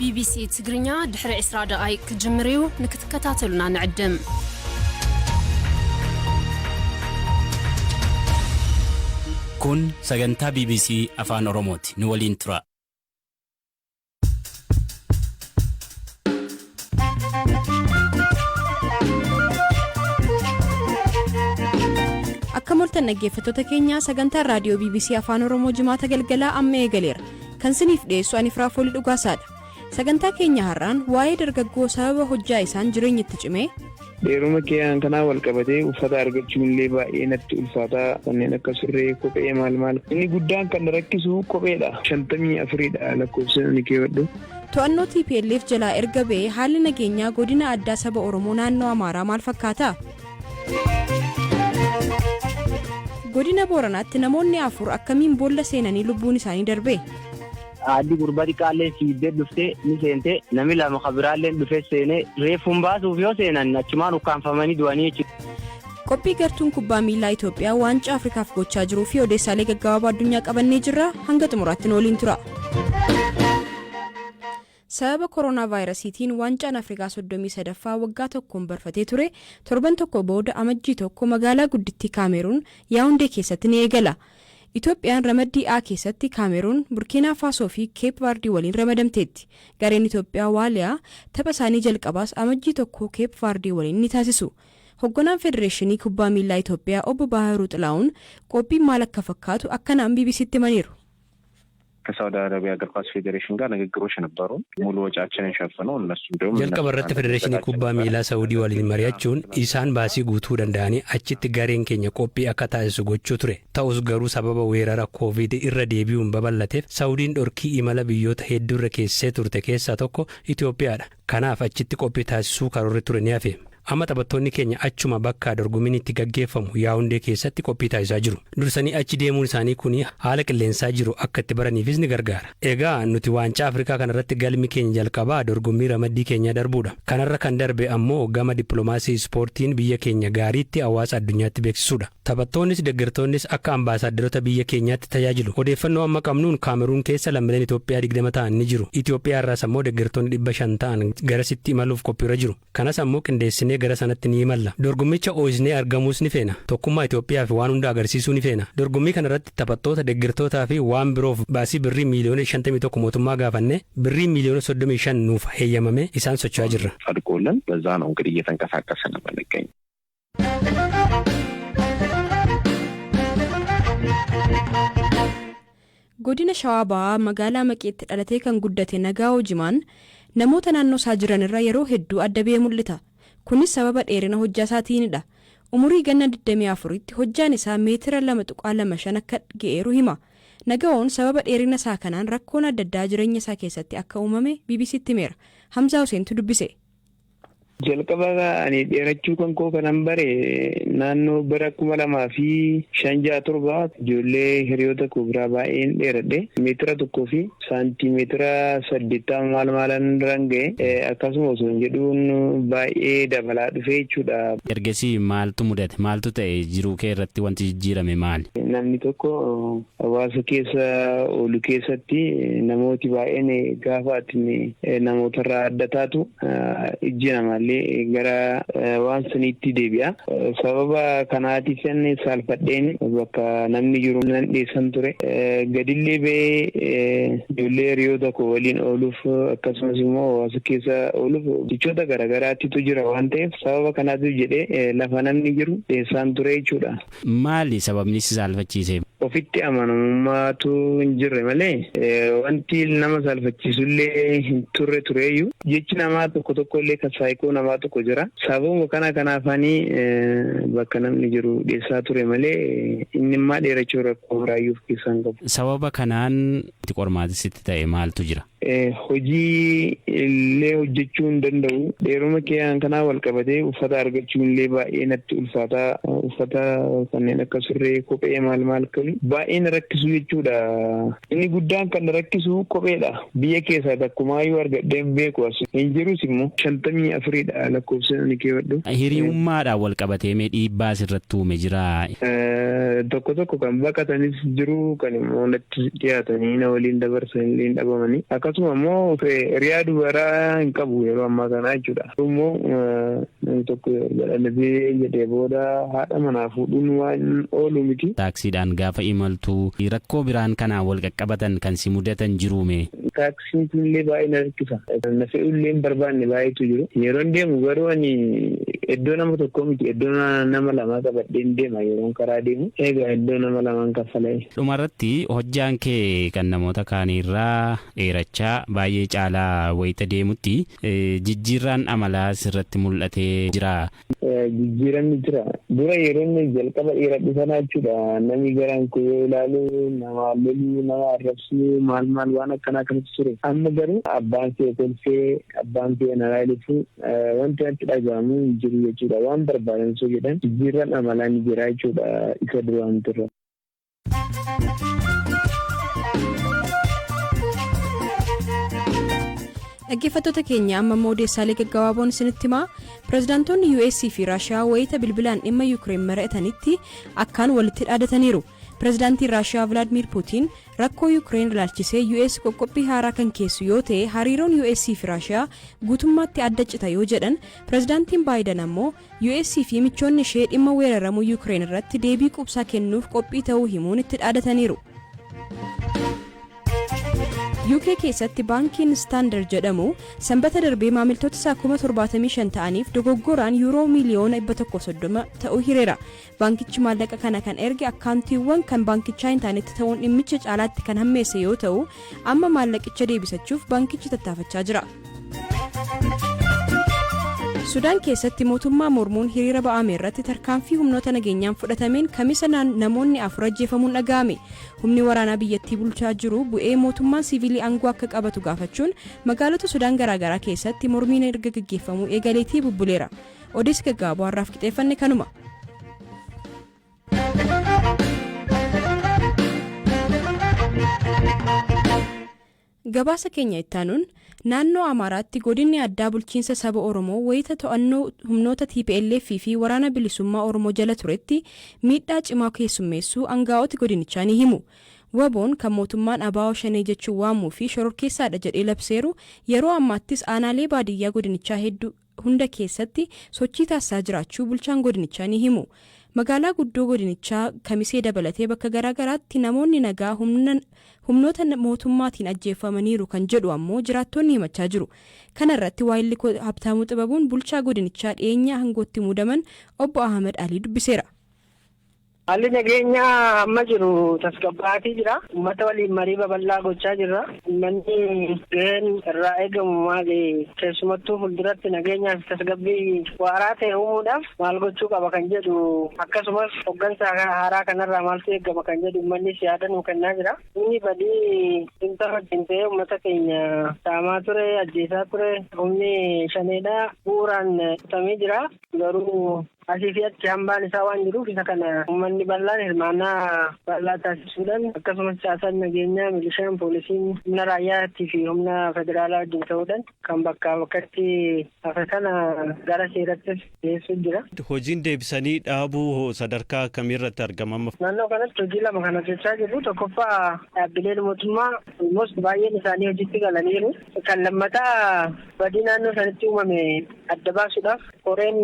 BBC ትግርኛ ድሕሪ 20 ደቂቃ ክጅምሪው ንክትከታተሉና ንዕድም kun sagantaa BBC Afaan Oromooti nu waliin tura. Akka moltan dhaggeeffattoota keenya sagantaa raadiyoo BBC Afaan Oromoo jimaata galgalaa amma eegaleera. Kan siniif dhiyeessu ani Firaafoolii Dhugaasaadha. Sagantaa keenya har'aan waa'ee dargaggoo sababa hojjaa isaan jireenyatti cimee Deeruma kiyaan kanaa wal qabatee uffata argachuun illee baay'ee natti ulfaataa kanneen akka surree kophee maal inni guddaan kan rakkisu kopheedha 54dha lakkoofsaan ni keewwadhu. To'annoo TPLF jalaa erga ba'ee haalli nageenyaa godina addaa saba Oromoo naannoo Amaaraa maal fakkaata? Godina Booranaatti namoonni 4 akkamiin boolla seenanii lubbuun isaanii darbe? Addi gurbati qaallee fiiddee dhuftee ni seentee namni lama kabiraallee dhufee seenee reeffuun baasuuf yoo seenan achumaan ukkaanfamanii du'anii jechuudha. Qophii gartuun kubbaa miilaa Itoophiyaa waancaa Afrikaaf gochaa jiruu fi odeessaalee gaggabaabaa addunyaa qabannee jirra hanga xumuraatti nu waliin tura. Sababa koronaa vaayirasiitiin waancaan Afrikaa 33ffaa waggaa tokkoon barfatee ture torban tokko booda amajjii tokko magaalaa guddittii Kaameruun Yaawundee keessatti ni eegala. Itoophiyaan ramaddii A keessatti Kaameruun, Burkina Faso fi Keep Verde waliin ramadamteetti. Gareen Itoophiyaa Waaliyaa tapha isaanii jalqabaas amajjii tokko Keep Verde waliin ni taasisu. Hogganaan Federeeshinii Kubbaa Miilaa Itoophiyaa obbo Baahiruu Xilaa'uun qophiin maal akka fakkaatu akkanaan BBCtti himaniiru. ከሳውዲ አረቢያ እግር ኳስ ፌዴሬሽን ጋር ንግግሮች ነበሩ ሙሉ ወጪያችንን ሸፍነው እነሱ ደግሞ jalqabarratti federeeshinii kubbaa miilaa saawudii waliin mari'achuun isaan baasii guutuu danda'anii achitti gareen keenya qophii akka taasisu gochuu ture ta'us garuu sababa weerara covid irra deebi'uun babal'ateef saawudiin dhorkii imala biyyoota hedduu irra keessee turte keessaa tokko Itoophiyaadha kanaaf achitti qophii taasisuu karoorri ture ni hafe. Amma taphattoonni keenya achuma bakka dorgommiin itti gaggeeffamu Yaawundee keessatti qophii taasisaa jiru. Dursanii achi deemuun isaanii kun haala qilleensaa jiru akka itti baraniifis ni gargaara. Egaa nuti waancaa Afrikaa kanarratti galmi keenya jalqabaa dorgommii ramaddii keenya darbuudha. Kanarra kan darbe ammoo gama dippiloomaasii ispoortiin biyya keenya gaariitti hawaasa addunyaatti beeksisuudha. Taphattoonnis deeggartoonnis akka ambaasaaddarota biyya keenyaatti tajaajilu. Odeeffannoo amma qabnuun Kaameruun keessa lammiileen Itoophiyaa 20 ta'an ni jiru. Itoophiyaa irraas ammoo deeggartoonni 500 ta'an garasitti imaluuf qophiirra jiru. Kanas ammoo qindeessinee gara sanatti ni imalla. Dorgommicha ooyisnee argamuus ni feena. Tokkummaa Itoophiyaa fi waan hunda agarsiisuu ni feena. Dorgommii kanarratti taphattoota deeggartootaa fi waan biroof baasii birrii miiliyoona 51 mootummaa gaafanne birrii miiliyoona 35 nuuf heeyyamame isaan socho'aa jirra. ጸድቆልን በዛ ነው እንግዲህ እየተንቀሳቀስን ነው የምንገኘው. Godina Shawaabaa magaalaa Maqeetti dhalatee kan guddate Nagaa Hojimaan namoota naannoo isaa jiran irraa yeroo hedduu adda ba'ee mul'ata. Kunis sababa dheerina hojjaa isaatiinidha. Umurii ganna 24tti hojjaan isaa meetira 2.25 akka ga'eeru hima. Nagaa'oon sababa dheerina isaa kanaan rakkoon adda addaa jireenya isaa keessatti akka uumame BBCtti himeera. Hamzaa Huseentu dubbise. Jalqaba ani dheerachuu kan koo kanan bare naannoo bara 2005 ijoollee hiriyoota koo biraa baay'een dheeradhe meetira 1 fi saantimeetira 80 maalan ranga'e akkasuma osoo jedhuun baay'ee dabalaa dhufe jechuudha. Ergasii maaltu mudate maaltu ta'e jiruu kee irratti wanti jijjiirame maali? Namni tokko hawaasa keessa oolu keessatti namooti baay'een gaafa ati namootarraa adda taatu ijji namaa gara waan saniitti deebi'a. Sababa kanaatiif inni saalfadheen bakka namni jiru nan dheessan ture. Gadillee ba'ee ijoollee hiriyoota koo waliin ooluuf akkasumas immoo hawaasa keessa ooluuf jechoota garaagaraattitu jira waan ta'eef sababa kanaatiif jedhee lafa namni jiru dheessaan ture jechuudha. Maali sababni si saalfachiise? Ofitti amanamummaatu hin jirre malee wanti nama saalfachiisullee hin turre tureeyyuu jechi namaa tokko illee kan saayikoo namaa tokko jira. Sababuma kanaafanii bakka namni jiru dheessaa ture malee inni immoo dheerachuu rakkoo biraayyuuf keessaan qabu. Sababa kanaan itti qormaatisitti ta'e maaltu jira? Hojii illee hojjechuu hin danda'u. Dheeruma kiyaan kanaa wal qabatee uffata argachuun illee baay'ee natti ulfaataa. Uffata kanneen akka surree kophee maal kalu baay'ee na rakkisu jechuudha. Inni guddaan kan rakkisu kopheedha. Biyya keessaa takkumaayyuu argadheen beeku as hin jirus immoo 54dha lakkoofsaan ni keewwadhu. Hiriyummaadhaan wal qabatee mee dhiibbaa sirratti uume jira? Tokko kan baqatanis jiru kan immoo natti dhiyaatanii na waliin dabarsanii dhabamanii akka akkasuma immoo riyaa dubaraa hin qabu yeroo ammaa kana jechuudha. Immoo namni tokko godhanabee jedhee booda haadha manaa fuudhuun waan oolu miti. Taaksiidhaan gaafa imaltu rakkoo biraan kanaan wal qaqqabatan kan si mudatan jiruume. Taaksiin kunillee baay'ee na rakkisa. Na fe'ullee hin barbaanne baay'eetu jiru. Yeroo deemu garuu ani iddoo nama tokko miti iddoo nama lamaa qabadheen deema yeroo karaa deemu. Egaa iddoo nama lamaan kaffalee. Dhumarratti hojjaan kee kan namoota kaaniirraa dheerachaa baay'ee caalaa wayita deemutti jijjiirraan amalaa sirratti mul'atee jira. Jijjiiramni jira. Dura yeroo inni jalqaba dheeradhu sana jechuudha. Namni garaan koo yoo ilaalu nama loluu nama arrabsuu maal waan akkanaa kanatti ture. Amma garuu abbaan kee kolfee abbaan kee na ilaalifu wanti natti dhagahamu hin jiru jechuudha. Waan barbaadan soo jedhan jijjiirraan amalaa ni jira jechuudha isa duraan turre. Dhaggeeffattoota keenya amma odeessaalee gaggabaaboon isinitti himaa. Pirezidaantoonni US fi Raashiyaa wayita bilbilaan dhimma Yuukireen mari'atanitti akkaan walitti dhaadataniiru. Pirezidaantiin Raashiyaa Vladimir Putin rakkoo Yuukireen ilaalchisee US qoqqobbii haaraa kan keessu yoo ta'e hariiroon US fi Raashiyaa guutummaatti adda cita yoo jedhan, pirezidaantiin Baayiden ammoo US fi michoonni ishee dhimma weeraramuu Yuukireen irratti deebii quubsaa kennuuf qophii ta'uu himuun itti dhaadataniiru. UK keessatti baankiin Standard jedhamu sanbata darbee maamiltoota isaa 75,000 ta'aniif dogoggoraan yuuroo miliyoona 130 ta'uu hireera. Baankichi maallaqa kana kan erge akkaawuntiiwwan kan baankichaa hin taanetti ta'uun dhimmicha caalaatti kan hammeesse yoo ta'u, amma maallaqicha deebisachuuf baankichi tattaafachaa jira. Sudaan keessatti mootummaa mormuun hiriira ba'ame irratti tarkaanfii humnoota nageenyaan fudhatameen kamisa namoonni 4 ajjeefamuun dhaga'ame. Humni waraanaa biyyattii bulchaa jiru bu'ee mootummaan siviilii aangoo akka qabatu gaafachuun magaalota Sudaan garaagaraa keessatti mormiin erga gaggeeffamuu eegaleetii bubbuleera. Odeessi gaggabaaboo har'aaf qixeeffanne kanuma. Gabaasa keenya ittaanuun naannoo Amaaraatti godinni addaa bulchiinsa saba Oromoo wayita to'annoo humnoota TPLF fi waraana bilisummaa Oromoo jala turetti miidhaa cimaa keessummeessuu aangaa'oti godinichaa ni himu. Waboon kan mootummaan Abaa'oo Shanee jechuun waamuu fi shororkeessaadha jedhee labseeru yeroo ammaattis aanaalee baadiyyaa godinichaa hedduu hunda keessatti sochii taasisaa jiraachuu bulchaan godinichaa ni himu. Magaalaa guddoo godinichaa Kamisee dabalatee bakka garaagaraatti namoonni nagaa humnoota mootummaatiin ajjeefamaniiru kan jedhu ammoo jiraattonni himachaa jiru. Kana irratti waayilli Habtaamuu Xibabuun bulchaa godinichaa dhiyeenyaa hangootti muudaman obbo Ahmed Alii dubbiseera. Haalli nageenyaa amma jiru tasgabbaatii jira. Uummata waliin marii babal'aa gochaa jirra. Uummanni gaheen irraa eegamu maali? Keessumattuu fuulduratti nageenyaaf tasgabbii waaraa ta'e uumuudhaaf maal gochuu qaba kan jedhu akkasumas hoggansa haaraa kanarraa maaltu eegama kan jedhu uummannis yaada nuu kennaa jira. Inni badii dhimma wajjin ta'ee uummata keenya saamaa ture, ajjeesaa ture. Humni shaneedhaa bu'uuraan kutamee jira. Garuu asii fi achi hambaan isaa waan jiruuf isa kana uummanni bal'aan hirmaannaa bal'aa taasisuudhaan akkasumas caasaan nageenyaa milishaan poolisiin humna raayyaattii fi humna federaalaa wajjin ta'uudhaan kan bakkaa bakkatti hafe kana gara seerattis dhiyeessuu jira. Hojiin deebisanii dhaabuu sadarkaa akkamiirratti argama? Naannoo kanatti hojii lama kan hojjechaa jirru. Tokkoffaa dhaabbileen mootummaa baay'een isaanii hojiitti galaniiru. Kan lammataa badii naannoo sanatti uumame adda baasuudhaaf koreen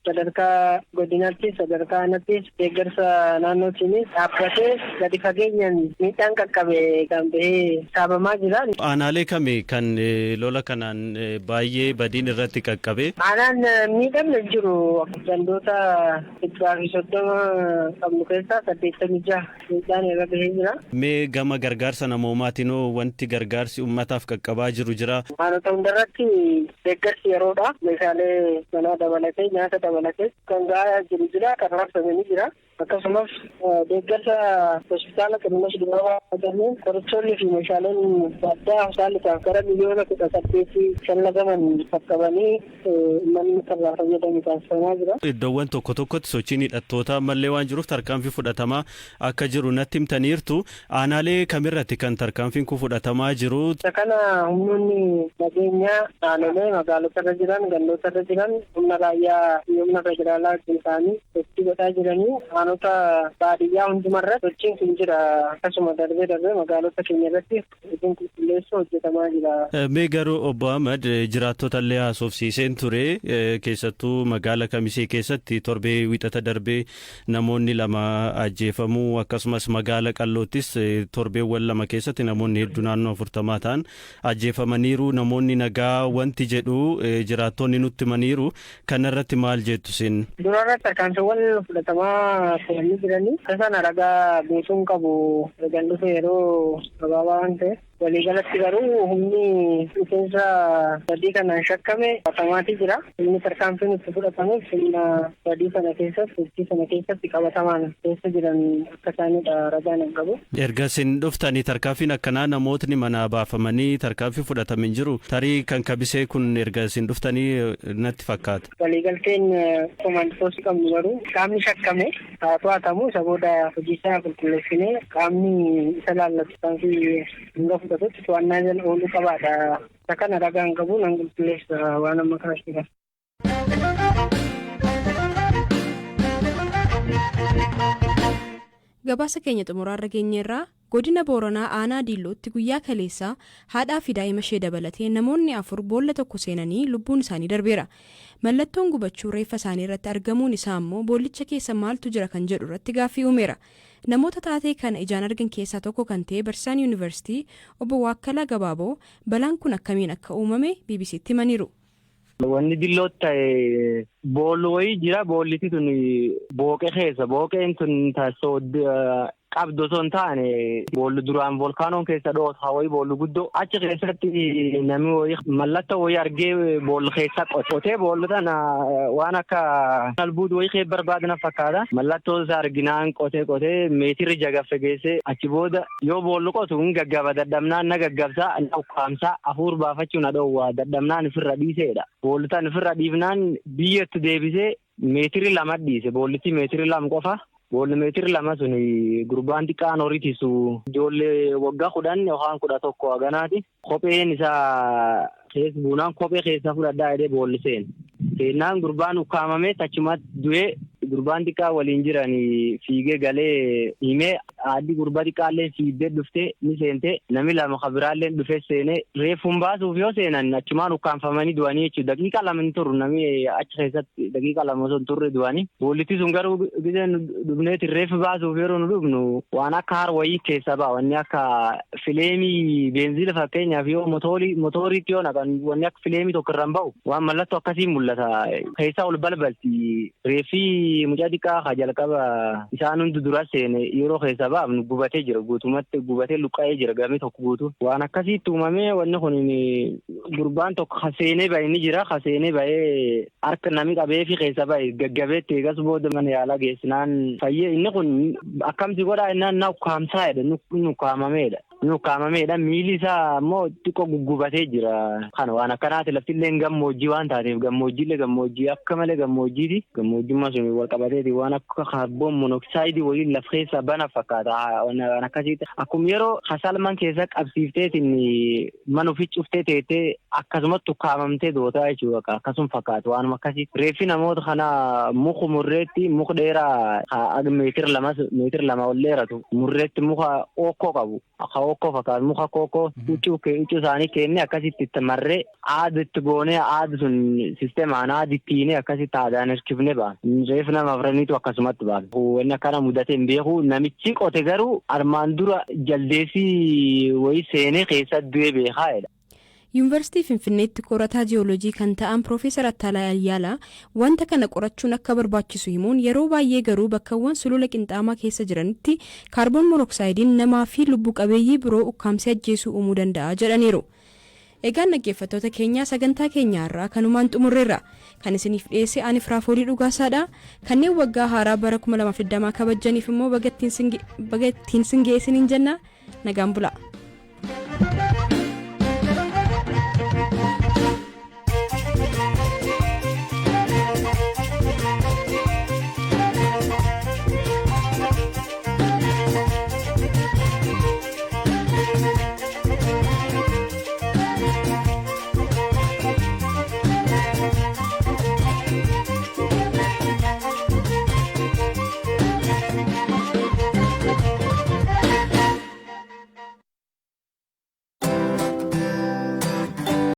sadarkaa godinaatti sadarkaa aanattis deeggarsa naannootiinis dhaabbatee gadi fageenyaan miidhaan qaqqabe kan bahee saabamaa jira. Aanaalee kami kan lola kanaan baay'ee badiin irratti qaqqabe? Aanaan miidhamne jiru gandoota 130 qabnu keessaa 86 miidhaan irra bahee jira. Mee gama gargaarsa namoomaatiin wanti gargaarsi uummataaf qaqqabaa jiru jira? Aanota hundarratti deeggarsi yeroodha. Meeshaalee manaa dabalatee nyaata dabalatee kan gahaa jiru jira, kan raabsamanii jira. Akkasumas deeggarsa hospitaala Qinnas Duwwaa kanneen qorichoonni fi meeshaaleen addaa hospitaalichaaf gara miliyoona 18 shallagaman qaqqabanii manni irraa fayyadamu taasifamaa jira. Iddoowwan tokko tokkotti sochiin hidhattoota mallee waan jiruuf tarkaanfii fudhatamaa akka jiru natti himtaniirtu. Aanaalee kamirratti kan tarkaanfiin kun fudhatamaa jiru? Kana humnoonni nageenyaa naannolee magaalotarra jiran, gandootarra jiran humna raayyaa fi humna federaalaa wajjin ta'anii sochii godhaa jiranii. magaalota baadiyyaa hundumarra sochiin kun jira. Akkasuma darbee magaalota keenya irratti hojiin qulqulleessuu hojjetamaa jira. Mee garuu obbo Ahmad jiraattota illee haasofsiiseen ture keessattuu magaala Kamisee keessatti torbee wixata darbee namoonni 2 ajjeefamuu akkasumas magaala Qalloottis torbeewwan 2 keessatti namoonni hedduu naannoo 40 ta'an ajjeefamaniiru. Namoonni nagaa wanti jedhu jiraattonni nutti himaniiru. Kanarratti maal jettu isin? Durarratti tarkaanfiiwwan fudhatamaa turanii jiranii sana ragaa beekuun qabu eegan dhufe yeroo gabaabaa waan ta'eef waliigalatti garuu humni dhufeensa badii kanaan shakkame qabatamaatii jira. Inni tarkaanfiin itti fudhatamuuf humna badii sana keessatti qabatamaan keessa jiran akka isaanidha ragaan hin qabu. Erga isin dhuftanii tarkaanfiin akkanaa namootni manaa baafamanii tarkaanfii fudhatamin jiru. Tarii kan Kamisee kun erga isin dhuftanii natti fakkaata. Waliigalteen komandoosii qabnu garuu qaamni shakkame haa to'atamu isa booda hojii isaa qulqulleessinee qaamni isa laallatu tarkaanfii hunda fudhatutti to'annaa jala ooluu qabaadha. Isa kana ragaan qabu nan qulqulleessa waan amma kanatti jira. Gabaasa keenya xumuraarra geenyeerraa godina Booranaa aanaa Diillootti guyyaa kaleessaa haadhaa fi daa'ima ishee dabalatee namoonni 4 boolla tokko seenanii lubbuun isaanii darbeera. Mallattoon gubachuu reeffa isaanii irratti argamuun isaa immoo boollicha keessa maaltu jira kan jedhu irratti gaaffii uumeera. Namoota taatee kana ijaan argan keessaa tokko kan ta'e Barsaan Yuunivarsiitii obbo Waakkalaa Gabaaboo balaan kun akkamiin akka uumame BBC'tti himaniiru. Wanni Dillootti ta'e boolli wayii jira. Boolliti tun booqee keessa. Booqeen tun taasisoo qabdu osoo hin taane boolli duraan volkaanoon keessa dhoos hawayii boolli guddoo achi keessatti namni wayii mallattoo wayii argee boolli keessa qotee boolli tana waan akka albuud wayii kee barbaadna fakkaata. Mallattoo isaa arginaan qotee meetira jagaffe geesse achi booda yoo boolli qotu hin gaggaba dadhabnaan na gaggabsaa na ukkaamsaa hafuur baafachuu na dhoowwaa dadhabnaan ifirra dhiiseedha. Boolli tan ifirra dhiifnaan biyyatti deebisee meetiri 2 dhiise. Boollitti meetiri 2 qofa. Boolli meetiri 2 sun gurbaan xiqqaan horitisu ijoollee waggaa 10 yookaan 11 haganaati. Kopheen isaa keessa buunaan kophee keessa fudhadhaa jedhee boolli seennaan gurbaan ukkaamamee achumatti du'ee gurbaan xiqqaa waliin jiran fiigee galee himee haadhi gurbaa xiqqaallee fiiddee dhuftee ni seentee namni 2 kabiraallee dhufee seenee reeffuun baasuuf yoo seenan achumaan ukkaanfamanii du'anii jechuudha. Daqiiqa 2 hin turre namni achi keessatti daqiiqa 2 osoo hin turre du'anii. Boollitti sun garuu giseen dhufneeti reeffi baasuuf yeroo nu dhufnu waan akka harwayii keessa ba'a. Wanni akka fileemii beenzila fakkeenyaaf yoo motoriitti yoo naqan wanni akka fileemii tokko irraan ba'u waan mallattoo akkasii mul'ata. Keessaa ol balbalti reeffi mucaa xiqqaa jalqaba isaan hundi dura seene yeroo keessa baafnu gubatee jira. Guutumatti gubatee luqqa'ee jira gamii tokko guutuu. Waan akkasiitti uumamee wanni kun gurbaan tokko haseenee ba'e ni jira. Haseenee ba'ee harka namni qabee fi keessa ba'e gaggabeetti eegas booda mana yaalaa geessinaan fayyee inni kun akkamsi godhaa innaan na ukkaamsaadha nukkaamameedha. Miilli isaa immoo xiqqoo guggubatee jira. Kana waan akkanaati laftillee gammoojjii waan taateef gammoojjii akka malee gammoojjiiti. Gammoojjummaa sun wal qabateeti waan akka kaarboon monoksaayidii waliin laf keessa bana fakkaata. Waan akkasiiti. Akkuma yeroo hasalman keessa qabsiifteetiin mana ofii cuftee teettee akkasumatti ukkaamamtee dootaa jechuudha. Akkasuma fakkaatu waanuma akkasiiti. Reeffi namoota kana muka murreetti muka dheeraa meetira 2 ol dheeratu murreetti muka ookkoo qabu. Akka ookkoo fakkaatu muka kookoo huccuu isaanii kennee akkasitti itti marree aada itti goonee aada sun sisteemaan aada ittiinee akkasitti aadaan hirkifnee ba'a. Reeffi nama 4tu akkasumatti ba'a. Wanni akkana mudatee hin beeku. Namichi qote garuu armaan dura jaldeesii wayii seenee keessa du'ee beekaadha. Yuunivarsiitii Finfinneetti qorataa jiyooloojii kan ta'an Profeesar Attalaa Ayyaalaa wanta kana qorachuun akka barbaachisu himuun yeroo baay'ee garuu bakkawwan sulula qinxaamaa keessa jiranitti kaarboon monoksaaydiin namaa fi lubbu qabeeyyii biroo ukkaamsee ajjeesuu uumuu danda'a jedhaniiru. Egaan dhaggeeffattoota keenyaa sagantaa keenyaarraa kanumaan xumurreerra. Kan isiniif dhiyeesse ani Firaafoolii Dhugaasaadha. Kanneen waggaa haaraa bara 2020 kabajaniif immoo bagattiin sin geessiniin jenna. Nagaan bulaa.